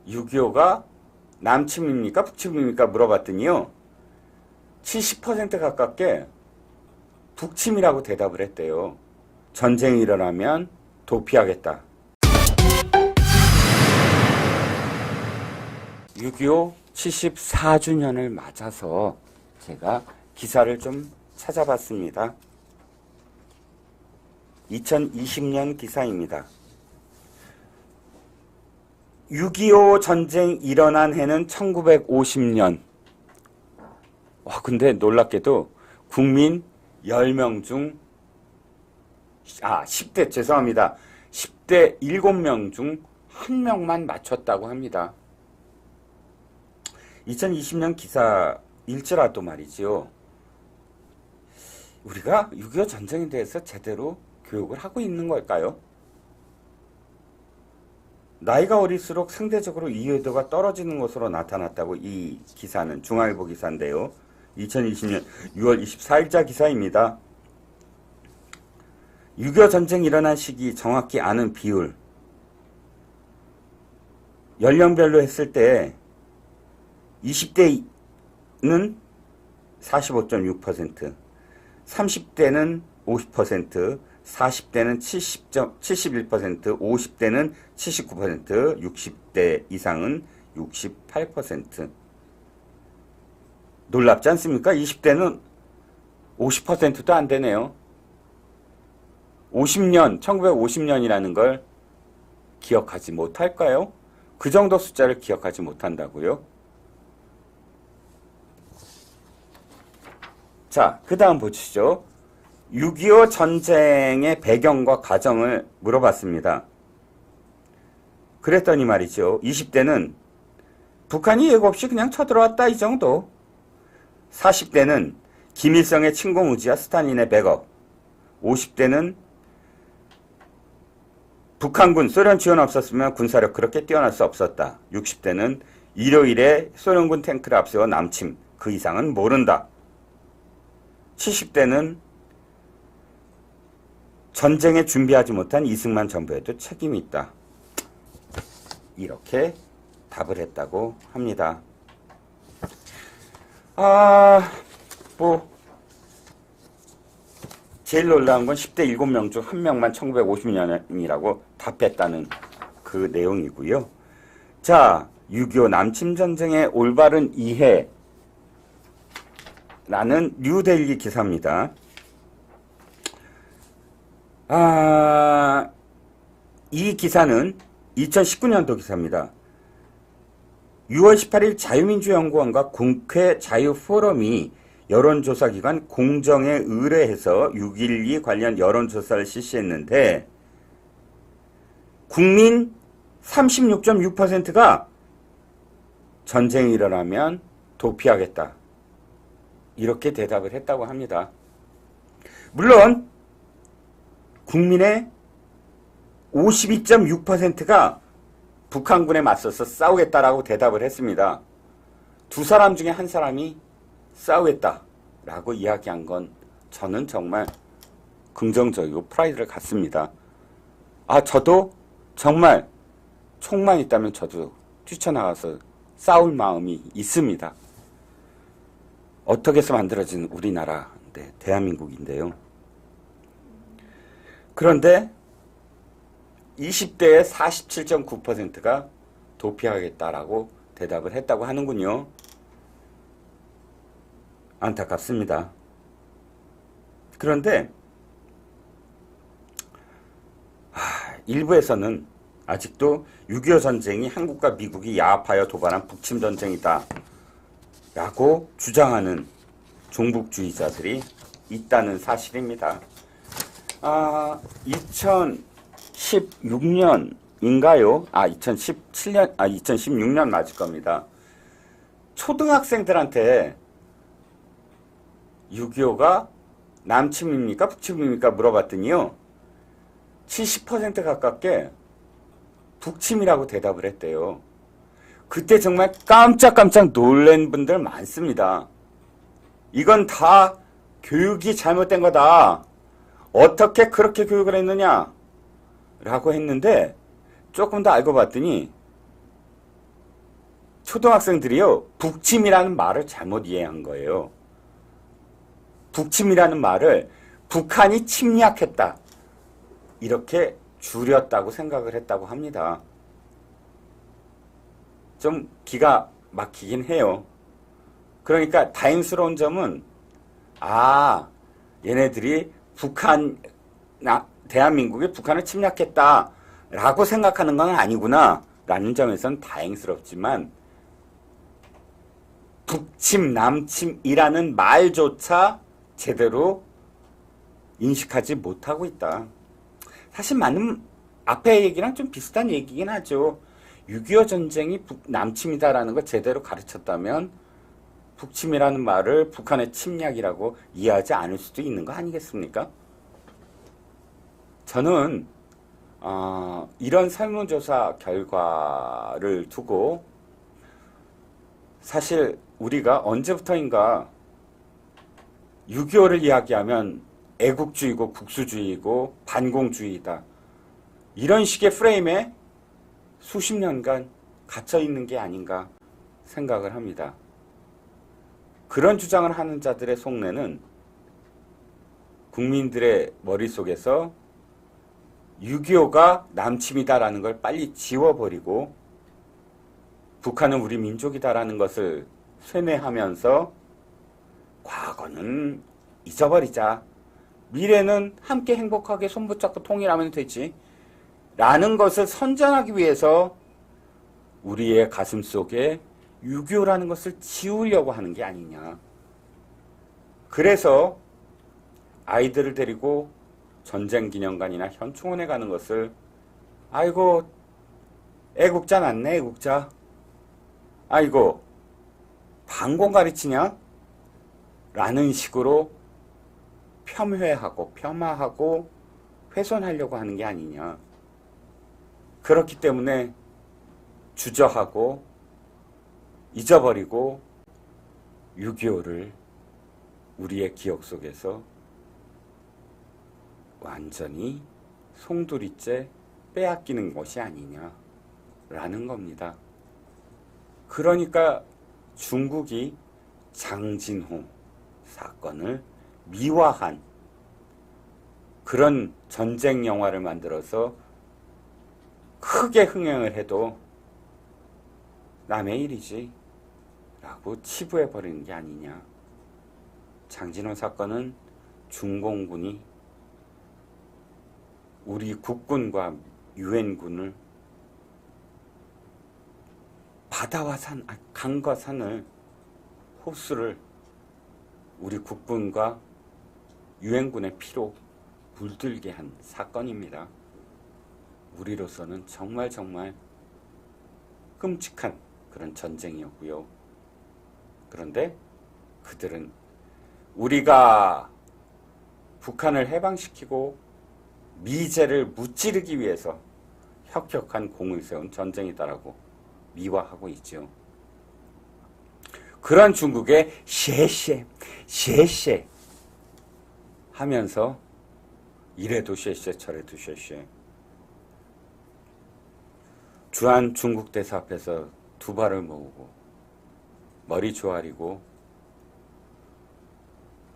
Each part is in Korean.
6.25가 남침입니까? 북침입니까? 물어봤더니요. 70% 가깝게 북침이라고 대답을 했대요. 전쟁이 일어나면 도피하겠다. 6.25 74주년을 맞아서 제가 기사를 좀 찾아봤습니다. 2020년 기사입니다. 6.25 전쟁 일어난 해는 1950년. 근데 놀랍게도 국민 10명 중 10대 죄송합니다. 10대 7명 중 1명만 맞췄다고 합니다. 2020년 기사일지라도 말이지요. 우리가 6.25 전쟁에 대해서 제대로 교육을 하고 있는 걸까요? 나이가 어릴수록 상대적으로 이해도가 떨어지는 것으로 나타났다고 이 기사는 중앙일보 기사인데요. 2020년 6월 24일자 기사입니다. 6.25 전쟁 일어난 시기 정확히 아는 비율. 연령별로 했을 때 20대는 45.6%, 30대는 50%, 40대는 71%, 50대는 79%, 60대 이상은 68%. 놀랍지 않습니까? 20대는 50%도 안 되네요. 1950년이라는 걸 기억하지 못할까요? 그 정도 숫자를 기억하지 못한다고요? 자, 그 다음 보시죠. 6.25 전쟁의 배경과 과정을 물어봤습니다. 그랬더니 말이죠. 20대는 북한이 예고 없이 그냥 쳐들어왔다 이 정도. 40대는 김일성의 침공의지와 스탈린의 백업. 50대는 북한군 소련 지원 없었으면 군사력 그렇게 뛰어날 수 없었다. 60대는 일요일에 소련군 탱크를 앞세워 남침. 그 이상은 모른다. 70대는 전쟁에 준비하지 못한 이승만 정부에도 책임이 있다. 이렇게 답을 했다고 합니다. 제일 놀라운 건 10대 7명 중 1명만 1950년이라고 답했다는 그 내용이고요. 자, 6.25 남침전쟁의 올바른 이해 라는 뉴델리 기사입니다. 이 기사는 2019년도 기사입니다. 6월 18일 자유민주연구원과 국회 자유포럼이 여론조사기관 공정에 의뢰해서 6.12 관련 여론조사를 실시했는데 국민 36.6%가 전쟁이 일어나면 도피하겠다. 이렇게 대답을 했다고 합니다. 물론 국민의 52.6%가 북한군에 맞서서 싸우겠다라고 대답을 했습니다. 두 사람 중에 한 사람이 싸우겠다라고 이야기한 건 저는 정말 긍정적이고 프라이드를 갖습니다. 저도 정말 총만 있다면 저도 뛰쳐나가서 싸울 마음이 있습니다. 어떻게 해서 만들어진 우리나라, 대한민국인데요. 그런데 20대의 47.9%가 도피하겠다라고 대답을 했다고 하는군요. 안타깝습니다. 그런데 일부에서는 아직도 6.25 전쟁이 한국과 미국이 야합하여 도발한 북침 전쟁이다 라고 주장하는 종북주의자들이 있다는 사실입니다. 2016년인가요? 2016년 맞을 겁니다. 초등학생들한테 6.25가 남침입니까? 북침입니까? 물어봤더니요. 70% 가깝게 북침이라고 대답을 했대요. 그때 정말 깜짝깜짝 놀란 분들 많습니다. 이건 다 교육이 잘못된 거다. 어떻게 그렇게 교육을 했느냐? 라고 했는데 조금 더 알고 봤더니 초등학생들이요, 북침이라는 말을 잘못 이해한 거예요. 북침이라는 말을 북한이 침략했다, 이렇게 줄였다고 생각을 했다고 합니다. 좀 기가 막히긴 해요. 그러니까 다행스러운 점은, 얘네들이 대한민국이 북한을 침략했다라고 생각하는 건 아니구나 라는 점에서는 다행스럽지만, 북침, 남침이라는 말조차 제대로 인식하지 못하고 있다. 사실 맞는, 앞에 얘기랑 좀 비슷한 얘기긴 하죠. 6.25 전쟁이 남침이다라는 걸 제대로 가르쳤다면 북침이라는 말을 북한의 침략이라고 이해하지 않을 수도 있는 거 아니겠습니까? 저는 이런 설문조사 결과를 두고 사실 우리가 언제부터인가 6.25를 이야기하면 애국주의고 국수주의고 반공주의다, 이런 식의 프레임에 수십 년간 갇혀있는 게 아닌가 생각을 합니다. 그런 주장을 하는 자들의 속내는 국민들의 머릿속에서 6.25가 남침이다라는 걸 빨리 지워버리고 북한은 우리 민족이다라는 것을 쇠뇌하면서 과거는 잊어버리자, 미래는 함께 행복하게 손붙잡고 통일하면 되지 라는 것을 선전하기 위해서 우리의 가슴 속에 6.25라는 것을 지우려고 하는 게 아니냐. 그래서 아이들을 데리고 전쟁기념관이나 현충원에 가는 것을, 아이고 애국자 맞네, 애국자, 아이고 반공 가르치냐 라는 식으로 폄훼하고 폄하하고 훼손하려고 하는 게 아니냐. 그렇기 때문에 주저하고 잊어버리고 6.25를 우리의 기억 속에서 완전히 송두리째 빼앗기는 것이 아니냐라는 겁니다. 그러니까 중국이 장진호 사건을 미화한 그런 전쟁 영화를 만들어서 크게 흥행을 해도 남의 일이지 라고 치부해버리는 게 아니냐. 장진호 사건은 중공군이 우리 국군과 유엔군을 바다와 강과 산을, 호수를 우리 국군과 유엔군의 피로 물들게 한 사건입니다. 우리로서는 정말 끔찍한 그런 전쟁이었고요. 그런데 그들은 우리가 북한을 해방시키고 미제를 무찌르기 위해서 혁혁한 공을 세운 전쟁이다라고 미화하고 있죠. 그런 중국의 셰셰 하면서 이래도 셰셰 저래도 셰셰, 주한 중국 대사 앞에서 두 발을 모으고 머리 조아리고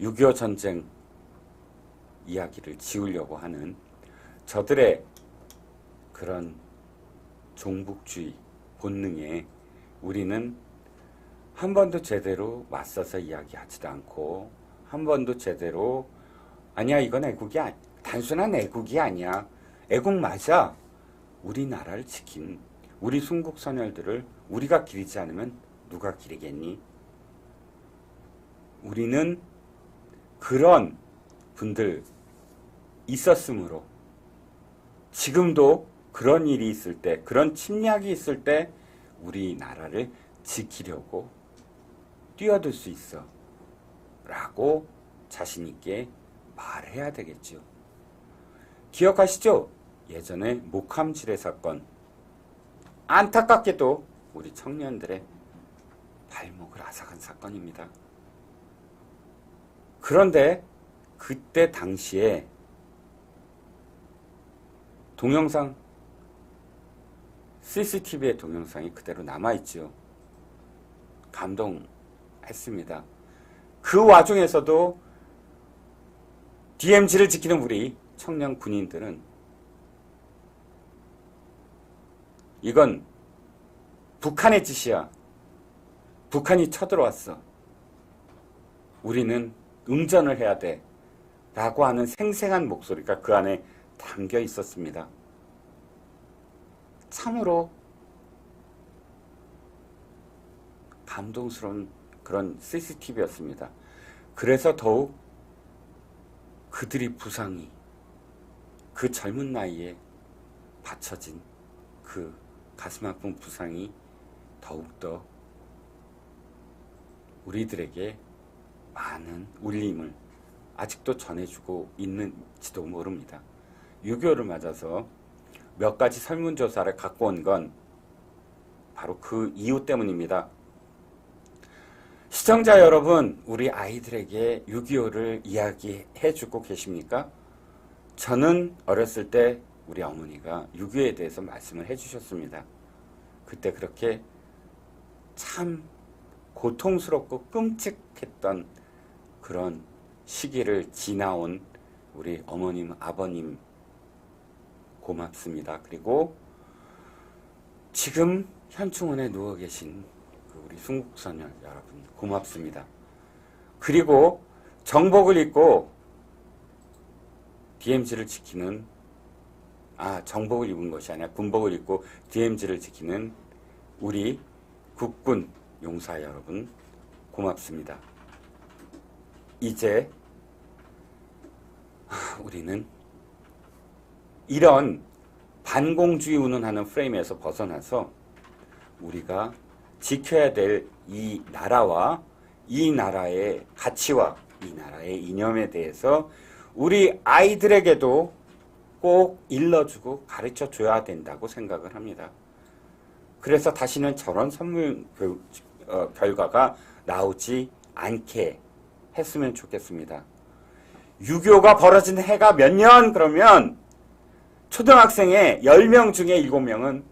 6.25 전쟁 이야기를 지우려고 하는 저들의 그런 종북주의 본능에 우리는 한 번도 제대로 맞서서 이야기하지도 않고, 한 번도 제대로 아니야 이건 애국이 단순한 애국이 아니야, 애국 맞아, 우리나라를 지킨 우리 순국 선열들을 우리가 기리지 않으면 누가 기리겠니? 우리는 그런 분들 있었으므로 지금도 그런 일이 있을 때, 그런 침략이 있을 때 우리나라를 지키려고 뛰어들 수 있어 라고 자신 있게 말해야 되겠죠. 기억하시죠? 예전에 목함지뢰 사건, 안타깝게도 우리 청년들의 발목을 앗아간 사건입니다. 그런데 그때 당시에 동영상, CCTV의 동영상이 그대로 남아있죠. 감동했습니다. 그 와중에서도 DMZ를 지키는 우리 청년 군인들은 이건 북한의 짓이야. 북한이 쳐들어왔어. 우리는 응전을 해야 돼. 라고 하는 생생한 목소리가 그 안에 담겨 있었습니다. 참으로 감동스러운 그런 CCTV였습니다. 그래서 더욱 그들이 부상이 그 젊은 나이에 받쳐진 그 가슴 아픈 부상이 더욱더 우리들에게 많은 울림을 아직도 전해주고 있는지도 모릅니다. 6.25를 맞아서 몇 가지 설문조사를 갖고 온 건 바로 그 이유 때문입니다. 시청자 여러분, 우리 아이들에게 6.25를 이야기해주고 계십니까? 저는 어렸을 때 우리 어머니가 6.25에 대해서 말씀을 해주셨습니다. 그때 그렇게 참 고통스럽고 끔찍했던 그런 시기를 지나온 우리 어머님, 아버님 고맙습니다. 그리고 지금 현충원에 누워 계신 우리 순국선열 여러분 고맙습니다. 그리고 정복을 입고 DMZ를 지키는 정복을 입은 것이 아니라 군복을 입고 DMZ를 지키는 우리 국군 용사 여러분 고맙습니다. 이제 우리는 이런 반공주의 운운하는 프레임에서 벗어나서 우리가 지켜야 될 이 나라와 이 나라의 가치와 이 나라의 이념에 대해서 우리 아이들에게도 꼭 일러주고 가르쳐줘야 된다고 생각을 합니다. 그래서 다시는 저런 선물 결과가 나오지 않게 했으면 좋겠습니다. 6.25가 벌어진 해가 몇 년? 그러면 초등학생의 10명 중에 7명은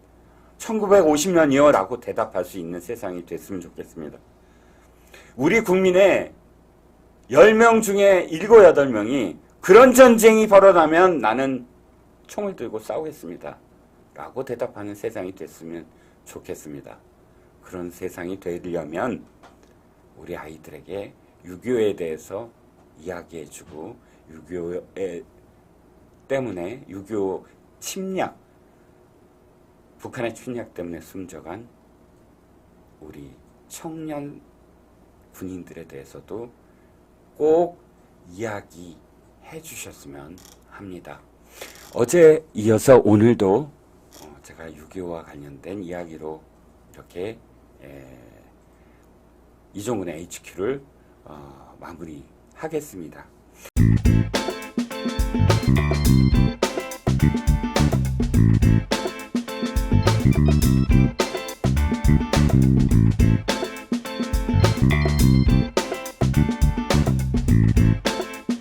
1950년이요 라고 대답할 수 있는 세상이 됐으면 좋겠습니다. 우리 국민의 10명 중에 7, 8명이 그런 전쟁이 벌어나면 나는 총을 들고 싸우겠습니다 라고 대답하는 세상이 됐으면 좋겠습니다. 그런 세상이 되려면 우리 아이들에게 6.25에 대해서 이야기해주고 6.25 때문에 6.25 침략, 북한의 침략 때문에 숨져간 우리 청년 군인들에 대해서도 꼭 이야기해 주셨으면 합니다. 어제 이어서 오늘도 제가 6.25와 관련된 이야기로 이렇게 이종훈의 HQ를 마무리하겠습니다.